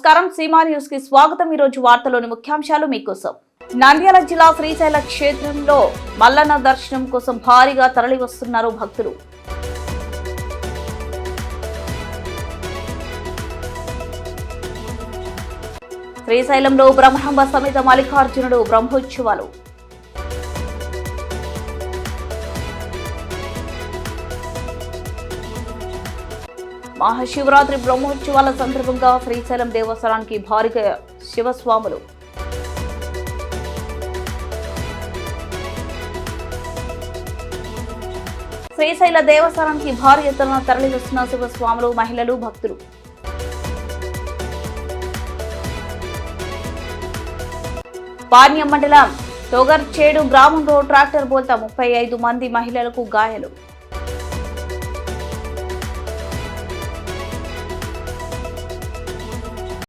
నమస్కారం సీమా న్యూస్ కి స్వాగతం. ఈ రోజు వార్తలోని ముఖ్యాంశాలు మీకోసం. నంద్యాల జిల్లా శ్రీశైల క్షేత్రంలో మల్లన్న దర్శనం కోసం భారీగా తరలి వస్తున్నారు భక్తులు. శ్రీశైలంలో బ్రహ్మాంబ సమేత మల్లికార్జునుడు బ్రహ్మోత్సవాలు. మహాశివరాత్రి బ్రహ్మోత్సవాల సందర్భంగా శ్రీశైలం దేవస్థానానికి భారీగా శివస్వాములు. శ్రీశైల దేవస్థానానికి భారీ ఎత్తున తరలి వస్తున్న శివస్వాములు, మహిళలు, భక్తులు. పాణ్యం మండలం తొగర్చేడు గ్రామంలో ట్రాక్టర్ బోల్తా 35 మంది మహిళలకు గాయాలు.